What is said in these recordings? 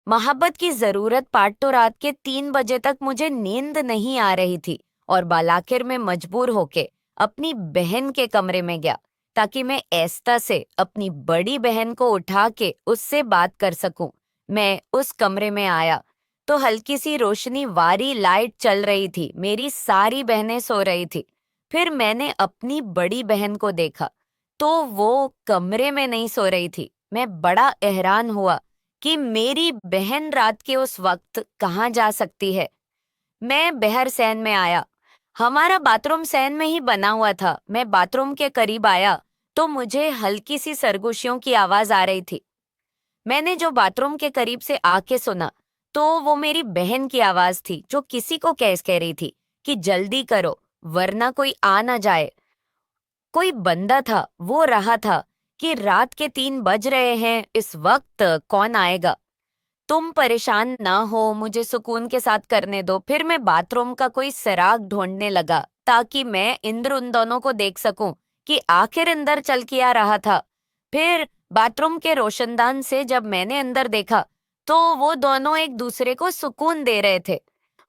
मोहब्बत की जरूरत पाठ तो रात के 3 बजे तक मुझे नींद नहीं आ रही थी और बालाखिर में मजबूर होके अपनी बहन के कमरे में गया ताकि मैं ऐस्ता से अपनी बड़ी बहन को उठा के उससे बात कर सकूं। मैं उस कमरे में आया तो हल्की सी रोशनी वाली लाइट चल रही थी। मेरी सारी बहनें सो रही थी। फिर मैंने अपनी बड़ी बहन को देखा तो वो कमरे में नहीं सो रही थी। मैं बड़ा हैरान हुआ कि मेरी बहन रात के उस वक्त कहाँ जा सकती है। मैं बहर सैन में आया। हमारा बाथरूम सैन में ही बना हुआ था। मैं बाथरूम के करीब आया तो मुझे हल्की सी सरगोशियों की आवाज आ रही थी। मैंने जो बाथरूम के करीब से आके सुना तो वो मेरी बहन की आवाज थी जो किसी को कह रही थी कि जल्दी करो वरना कोई आ ना जाए। कोई बंदा था, वो रहा था कि रात के 3 बज रहे हैं, इस वक्त कौन आएगा। तुम परेशान ना हो, मुझे सुकून के साथ करने दो। फिर मैं बाथरूम का कोई सुराग ढूंढने लगा ताकि मैं इंद्र उन दोनों को देख सकूं कि आखिर अंदर चल के आ रहा था। फिर बाथरूम के रोशनदान से जब मैंने अंदर देखा तो वो दोनों एक दूसरे को सुकून दे रहे थे।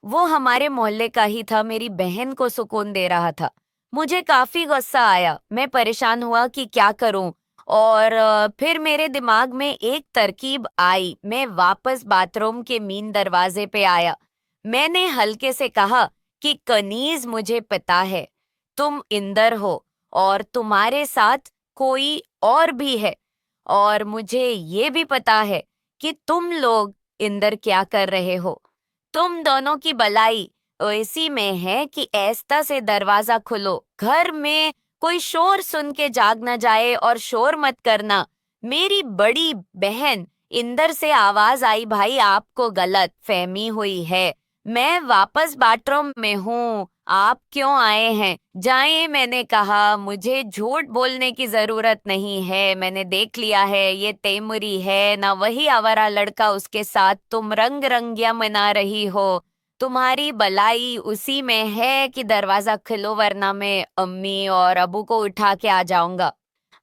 वो हमारे मोहल्ले का ही था, मेरी बहन को सुकून दे रहा था। मुझे काफी गुस्सा आया। मैं परेशान हुआ कि क्या करूं और फिर मेरे दिमाग में एक तरकीब आई। मैं वापस बाथरूम के मेन दरवाजे पे आया। मैंने हल्के से कहा कि कनीज, मुझे पता है तुम इंदर हो और तुम्हारे साथ कोई और भी है और मुझे ये भी पता है कि तुम लोग इंदर क्या कर रहे हो। तुम दोनों की भलाई इसी में है कि ऐस्ता से दरवाजा खोलो, घर में कोई शोर सुन के जाग ना जाए और शोर मत करना। मेरी बड़ी बहन इंदर से आवाज आई, भाई आपको गलत फहमी हुई है, मैं वापस बाथरूम में हूँ, आप क्यों आए हैं, जाएं। मैंने कहा मुझे झूठ बोलने की जरूरत नहीं है, मैंने देख लिया है ये तैमूरी है ना वही आवारा लड़का उसके साथ तुम रंग रंगिया मना रही हो। तुम्हारी भलाई उसी में है कि दरवाजा खोलो वरना मैं अम्मी और अबू को उठा के आ जाऊंगा।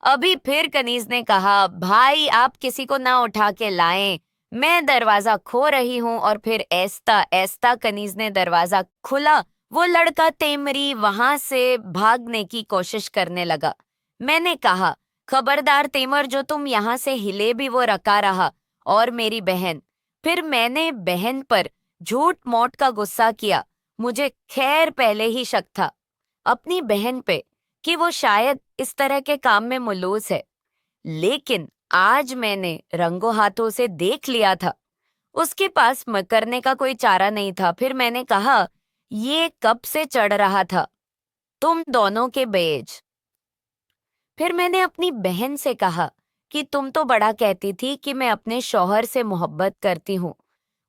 अभी फिर कनीज ने कहा, भाई आप किसी को ना उठा के लाएं, मैं दरवाजा खो रही हूँ। और फिर ऐस्ता ऐस्ता कनीज ने दरवाजा खुला। वो लड़का तेमरी वहां से भागने की कोशिश करने लगा। मैंने कहा, खबरदार तेमर, जो तुम यहाँ से हिले भी वो रखा रहा। और मेरी बहन, फिर मैंने बहन पर झूठ मोट का गुस्सा किया। मुझे खैर पहले ही शक था अपनी बहन पे कि वो शायद इस तरह के काम में मुलूस है, लेकिन आज मैंने रंगों हाथों से देख लिया था उसके पास करने का कोई चारा नहीं था। फिर मैंने कहा, ये कब से चढ़ रहा था तुम दोनों के बेज। फिर मैंने अपनी बहन से कहा कि तुम तो बड़ा कहती थी कि मैं अपने शौहर से मोहब्बत करती हूँ,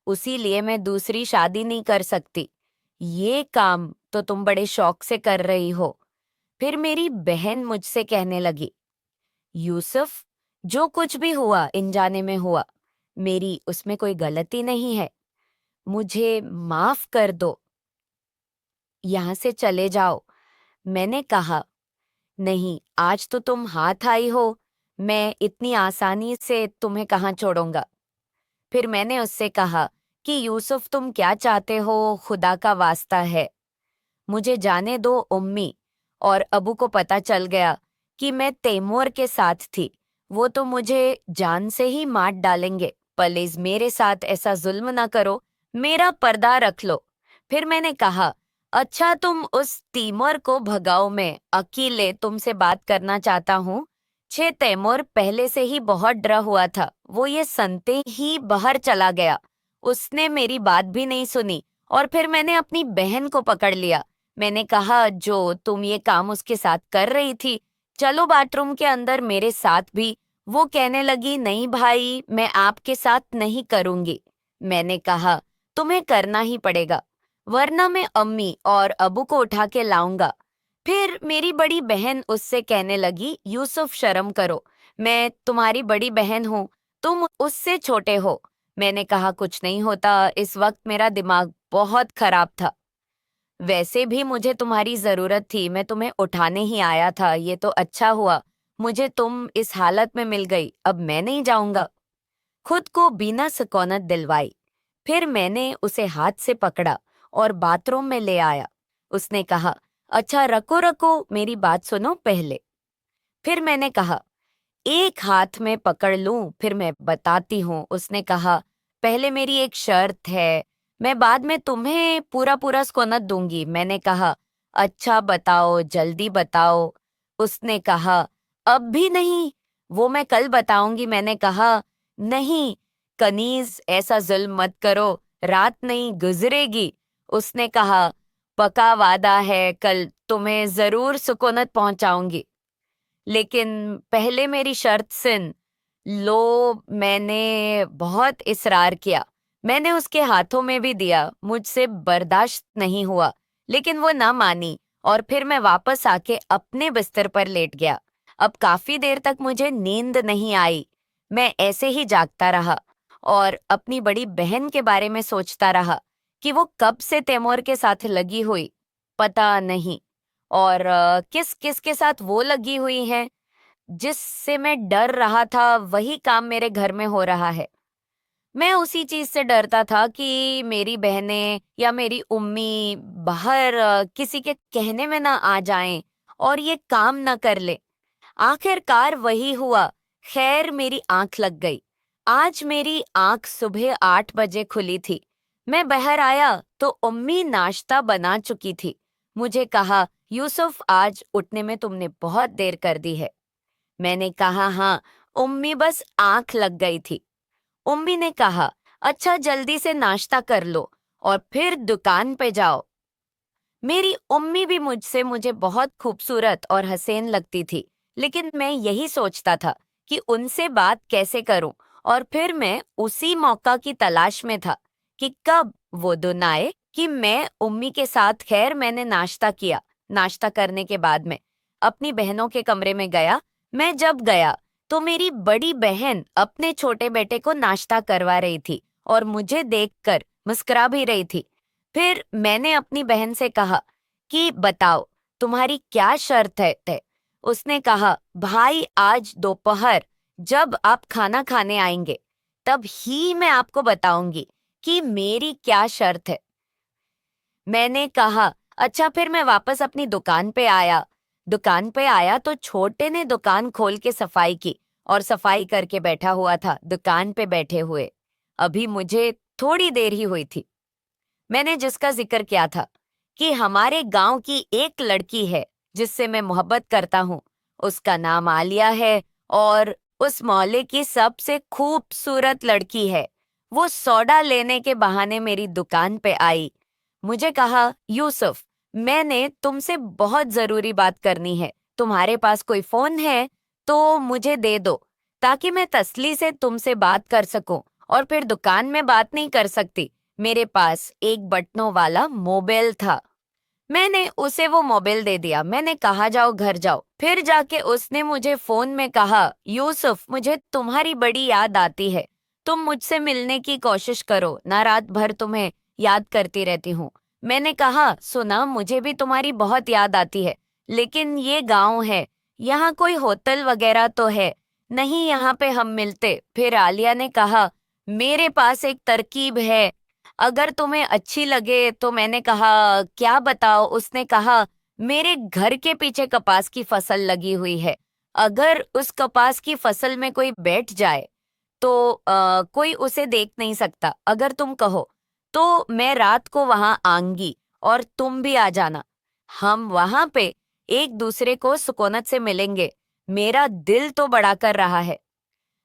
उसी लिए मैं दूसरी शादी नहीं कर सकती। ये काम तो तुम बड़े शौक से कर रही हो। फिर मेरी बहन मुझसे कहने लगी, यूसुफ, जो कुछ भी हुआ अनजाने में हुआ, मेरी उसमें कोई गलती नहीं है, मुझे माफ कर दो, यहाँ से चले जाओ। मैंने कहा, नहीं, आज तो तुम हाथ आई हो, मैं इतनी आसानी से तुम्हें कहाँ छोड़ूंगा। फिर मैंने उससे कहा कि यूसुफ, तुम क्या चाहते हो, खुदा का वास्ता है मुझे जाने दो। उम्मी और अबू को पता चल गया कि मैं तैमूर के साथ थी, वो तो मुझे जान से ही मार डालेंगे। प्लीज मेरे साथ ऐसा जुल्म ना करो, मेरा पर्दा रख लो। फिर मैंने कहा, अच्छा तुम उस तैमूर को भगाओ, मैं अकेले तुमसे बात करना चाहता हूँ। तैमूर पहले से ही बहुत डरा हुआ था, वो ये सुनते ही बाहर चला गया। उसने मेरी बात भी नहीं सुनी और फिर मैंने अपनी बहन को पकड़ लिया। मैंने कहा, जो तुम ये काम उसके साथ कर रही थी, चलो बाथरूम के अंदर मेरे साथ भी। वो कहने लगी, नहीं भाई, मैं आपके साथ नहीं करूंगी। मैंने कहा, तुम्हें करना ही पड़ेगा वरना मैं अम्मी और अबू को उठा के लाऊंगा। फिर मेरी बड़ी बहन उससे कहने लगी, यूसुफ शर्म करो, मैं तुम्हारी बड़ी बहन हूँ, तुम उससे छोटे हो। मैंने कहा, कुछ नहीं होता, इस वक्त मेरा दिमाग बहुत खराब था। वैसे भी मुझे तुम्हारी जरूरत थी, मैं तुम्हें उठाने ही आया था, ये तो अच्छा हुआ मुझे तुम इस हालत में मिल गई, अब मैं नहीं जाऊंगा। खुद को बिना सुकूनत दिलवाई। फिर मैंने उसे हाथ से पकड़ा और बाथरूम में ले आया। उसने कहा, अच्छा रखो रखो, मेरी बात सुनो पहले। फिर मैंने कहा, एक हाथ में पकड़ लूं फिर मैं बताती हूँ। उसने कहा, पहले मेरी एक शर्त है, मैं बाद में तुम्हें पूरा पूरा स्कोनत दूंगी। मैंने कहा, अच्छा बताओ, जल्दी बताओ। उसने कहा, अब भी नहीं, वो मैं कल बताऊंगी। मैंने कहा, नहीं कनीज, ऐसा जुल्म मत करो, रात नहीं गुजरेगी। उसने कहा, पक्का वादा है, कल तुम्हें जरूर सुकूनत पहुंचाऊंगी। लेकिन पहले मेरी शर्त सुन लो। मैंने बहुत इसरार किया, मैंने उसके हाथों में भी दिया, मुझसे बर्दाश्त नहीं हुआ, लेकिन वो ना मानी और फिर मैं वापस आके अपने बिस्तर पर लेट गया। अब काफी देर तक मुझे नींद नहीं आई। मैं ऐसे ही जागता रहा और अपनी बड़ी बहन के बारे में सोचता रहा कि वो कब से तैमूर के साथ लगी हुई पता नहीं, और किस किस के साथ वो लगी हुई है। जिससे मैं डर रहा था वही काम मेरे घर में हो रहा है। मैं उसी चीज से डरता था कि मेरी बहनें या मेरी उम्मी बाहर किसी के कहने में ना आ जाएं और ये काम ना कर ले। आखिरकार वही हुआ। खैर मेरी आंख लग गई। आज मेरी आंख सुबह 8 बजे खुली थी। मैं बाहर आया तो उम्मी नाश्ता बना चुकी थी। मुझे कहा, यूसुफ आज उठने में तुमने बहुत देर कर दी है। मैंने कहा, हाँ उम्मी, बस आंख लग गई थी। उम्मी ने कहा, अच्छा जल्दी से नाश्ता कर लो और फिर दुकान पे जाओ। मेरी उम्मी भी मुझे बहुत खूबसूरत और हसीन लगती थी, लेकिन मैं यही सोचता था कि उनसे बात कैसे करूं, और फिर मैं उसी मौका की तलाश में था कि कब वो दिन आए कि मैं उम्मी के साथ। खैर मैंने नाश्ता किया। नाश्ता करने के बाद मैं अपनी बहनों के कमरे में गया। मैं जब गया तो मेरी बड़ी बहन अपने छोटे बेटे को नाश्ता करवा रही थी और मुझे देखकर मुस्कुरा भी रही थी। फिर मैंने अपनी बहन से कहा कि बताओ तुम्हारी क्या शर्त है। उसने कहा, भाई आज दोपहर जब आप खाना खाने आएंगे तब ही मैं आपको बताऊंगी कि मेरी क्या शर्त है। मैंने कहा, अच्छा। फिर मैं वापस अपनी दुकान पे आया। दुकान पे आया तो छोटे ने दुकान खोल के सफाई की और सफाई करके बैठा हुआ था दुकान पे बैठे हुए। अभी मुझे थोड़ी देर ही हुई थी। मैंने जिसका जिक्र किया था कि हमारे गांव की एक लड़की है जिससे मैं मोहब्बत करता हूँ, उसका नाम आलिया है और उस मोहल्ले की सबसे खूबसूरत लड़की है। वो सोडा लेने के बहाने मेरी दुकान पे आई। मुझे कहा, यूसुफ मैंने तुमसे बहुत जरूरी बात करनी है, तुम्हारे पास कोई फोन है तो मुझे दे दो ताकि मैं तसल्ली से तुमसे बात कर सकूं, और फिर दुकान में बात नहीं कर सकती। मेरे पास एक बटनों वाला मोबाइल था। मैंने उसे वो मोबाइल दे दिया। मैंने कहा, जाओ घर जाओ। फिर जाके उसने मुझे फोन में कहा, यूसुफ मुझे तुम्हारी बड़ी याद आती है, तुम मुझसे मिलने की कोशिश करो ना, रात भर तुम्हें याद करती रहती हूँ। मैंने कहा, सुना मुझे भी तुम्हारी बहुत याद आती है, लेकिन ये गांव है, यहाँ कोई होटल वगैरह तो है नहीं, यहाँ पे हम मिलते। फिर आलिया ने कहा, मेरे पास एक तरकीब है, अगर तुम्हें अच्छी लगे तो। मैंने कहा, क्या बताओ। उसने कहा, मेरे घर के पीछे कपास की फसल लगी हुई है, अगर उस कपास की फसल में कोई बैठ जाए तो कोई उसे देख नहीं सकता। अगर तुम कहो तो मैं रात को वहां आऊंगी और तुम भी आ जाना। हम वहां पे एक दूसरे को सुकूनत से मिलेंगे। मेरा दिल तो बड़ा कर रहा है।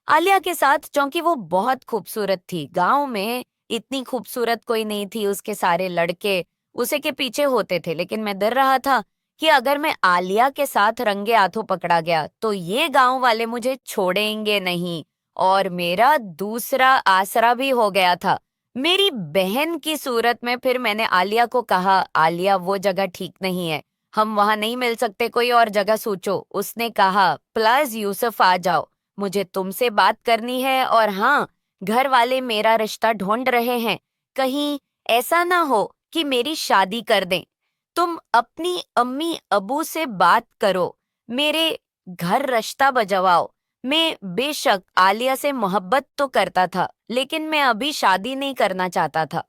आलिया के साथ, क्योंकि वो बहुत खूबसूरत थी, गांव में इतनी खूबसूरत कोई नहीं थी, उसके सारे लड़के उसे के पीछे होते थे, लेकिन मैं डर रहा था कि अगर मैं आलिया के साथ रंगे हाथों पकड़ा गया तो ये गांव वाले मुझे छोड़ेंगे नहीं, और मेरा दूसरा आसरा भी हो गया था मेरी बहन की सूरत में। फिर मैंने आलिया को कहा, आलिया वो जगह ठीक नहीं है, हम वहां नहीं मिल सकते, कोई और जगह सोचो। उसने कहा, प्लीज यूसुफ आ जाओ, मुझे तुमसे बात करनी है, और हाँ घर वाले मेरा रिश्ता ढूंढ रहे हैं, कहीं ऐसा ना हो कि मेरी शादी कर दें। तुम अपनी अम्मी अबू से बात करो, मेरे घर रिश्ता बजवाओ, मैं बेशक आलिया से मोहब्बत तो करता था, लेकिन मैं अभी शादी नहीं करना चाहता था।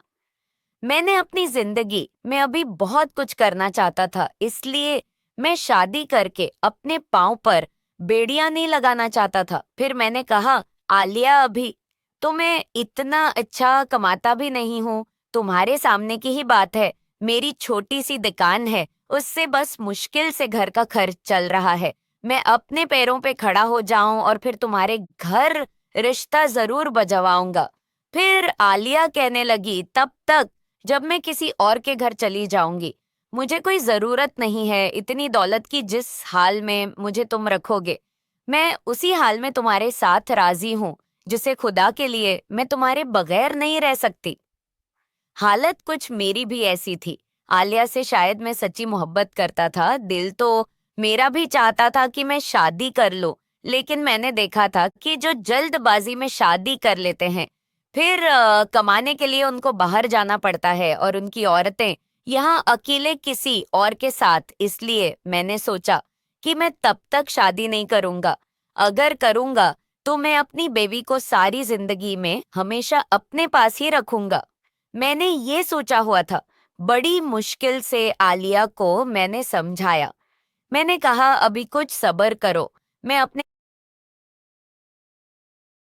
मैंने अपनी जिंदगी में अभी बहुत कुछ करना चाहता था, इसलिए मैं शादी करके अपने पाँव पर बेड़ियां नहीं लगाना चाहता था। फिर मैंने कहा, आलिया अभी तो मैं इतना अच्छा कमाता भी नहीं हूँ, तुम्हारे सामने की ही बात है, मेरी छोटी सी दुकान है, उससे बस मुश्किल से घर का खर्च चल रहा है। मैं अपने पैरों पे खड़ा हो जाऊं और फिर तुम्हारे घर रिश्ता जरूर बजवाऊंगा। फिर आलिया कहने लगी, तब तक जब मैं किसी और के घर चली जाऊंगी। मुझे कोई जरूरत नहीं है इतनी दौलत की, जिस हाल में मुझे तुम रखोगे मैं उसी हाल में तुम्हारे साथ राजी हूँ, जिसे खुदा के लिए मैं तुम्हारे बगैर नहीं रह सकती। हालत कुछ मेरी भी ऐसी थी। आलिया से शायद मैं सच्ची मोहब्बत करता था, दिल तो मेरा भी चाहता था कि मैं शादी कर लूं, लेकिन मैंने देखा था कि जो जल्दबाजी में शादी कर लेते हैं, फिर कमाने के लिए उनको बाहर जाना पड़ता है और उनकी औरतें यहाँ अकेले किसी और के साथ। इसलिए मैंने सोचा कि मैं तब तक शादी नहीं करूंगा। अगर करूंगा तो मैं अपनी बेबी को सारी जिंदगी में हमेशा अपने पास ही रखूंगा। मैंने ये सोचा हुआ था। बड़ी मुश्किल से आलिया को मैंने समझाया। मैंने कहा, अभी कुछ सब्र करो, मैं अपने